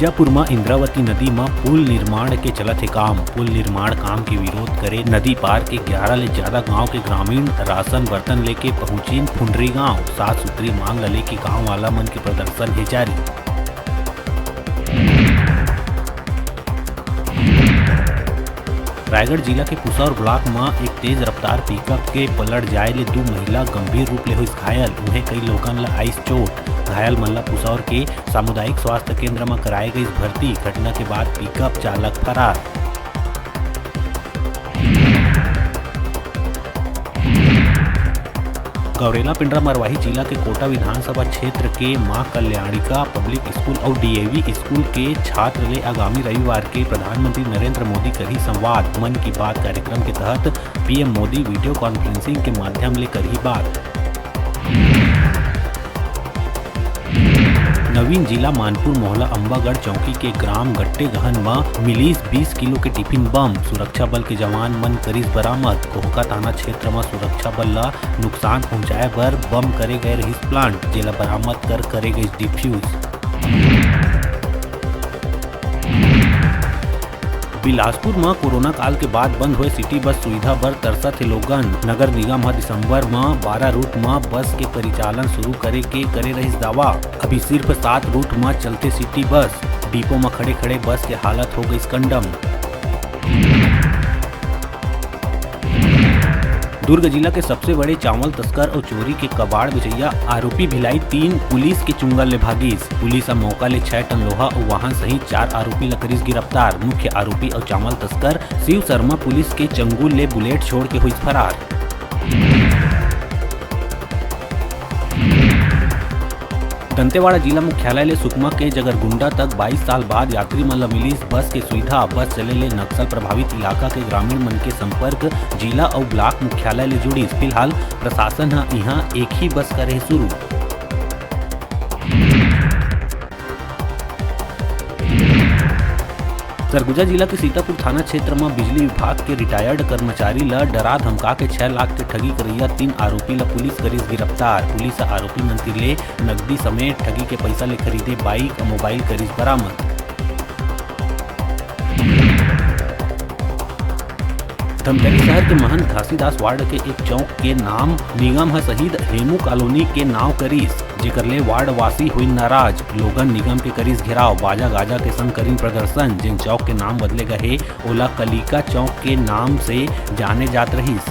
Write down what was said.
बीजापुर में इंद्रावती नदी में पुल निर्माण के चलत हे काम। पुल निर्माण काम के विरोध करे नदी पार के 11 ले ज्यादा गांव के ग्रामीण राशन बर्तन लेके पहुंची फुंडरी गांव। साफ सुथरी मांग लेके गांव वाला मन के प्रदर्शन है जारी। रायगढ़ जिला के पुसौर ब्लॉक में एक तेज रफ्तार पिकअप के पलट जाए ले 2 महिला गंभीर रूप ले हुई घायल। उन्हें कई लोगन ला आइस चोट। घायल मन ला पुसौर के सामुदायिक स्वास्थ्य केंद्र में कराई गई भर्ती। घटना के बाद पिकअप चालक फरार। गौरेला पिंडरा मरवाही जिला के कोटा विधानसभा क्षेत्र के मां कल्याणिका पब्लिक स्कूल और डीएवी स्कूल के छात्र ले आगामी रविवार के प्रधानमंत्री नरेंद्र मोदी करी संवाद। मन की बात कार्यक्रम के तहत पीएम मोदी वीडियो कॉन्फ्रेंसिंग के माध्यम ले करी बात। नवीन जिला मानपुर मोहल्ला अंबागढ़ चौकी के ग्राम गट्टे गहन में मिलीस 20 किलो के टिफिन बम। सुरक्षा बल के जवान मन करीस बरामद। कोहका थाना क्षेत्र में सुरक्षा बल ला नुकसान पहुंचाए बर बम करे गए रहीस प्लांट, जेला बरामद कर करे गई डिफ्यूज। बिलासपुर में कोरोना काल के बाद बंद हुए सिटी बस सुविधा बर तरसत है लोगन। नगर निगम है दिसंबर में 12 रूट में बस के परिचालन शुरू करे रहीस दावा। अभी सिर्फ 7 रूट में चलते सिटी बस। डिपो में खड़े खड़े बस के हालत हो गई कंडम। दुर्ग जिला के सबसे बड़े चावल तस्कर और चोरी के कबाड़ बेचैया आरोपी भिलाई 3 पुलिस के चुंगल ले भागीस। पुलिस अब मौका ले 6 टन लोहा और वाहन सहित 4 आरोपी ला करीस गिरफ्तार। मुख्य आरोपी और चावल तस्कर शिव शर्मा पुलिस के चंगुल ले बुलेट छोड़ के हुई फरार। दंतेवाड़ा जिला मुख्यालय ले सुकमा के जगरगुंडा तक 22 साल बाद यात्री मन ला मिलीस बस के सुविधा। बस चले ले नक्सल प्रभावित इलाका के ग्रामीण मन के संपर्क जिला और ब्लॉक मुख्यालय ले जुड़ी। फिलहाल प्रशासन है यहाँ एक ही बस करे शुरू। सरगुजा जिला के सीतापुर थाना क्षेत्र में बिजली विभाग के रिटायर्ड कर्मचारी ला डरा धमका के 6 लाख के ठगी करैया 3 आरोपी ला पुलिस करीस गिरफ्तार। पुलिस आरोपी मन ले नकदी समेत ठगी के पैसा ले खरीदे बाइक और मोबाइल करीस बरामद। धमतरी शहर के महंत घासीदास वार्ड के एक चौक के नाम निगम है शहीद हेमू कॉलोनी के नाव करीस, जेकर ले वार्ड वासी हुई नाराज। लोगन निगम के करीस घेराव, बाजा गाजा के संग करीन प्रदर्शन। जिन चौक के नाम बदले गए ओला कलिका चौक के नाम से जाने जात रहीस।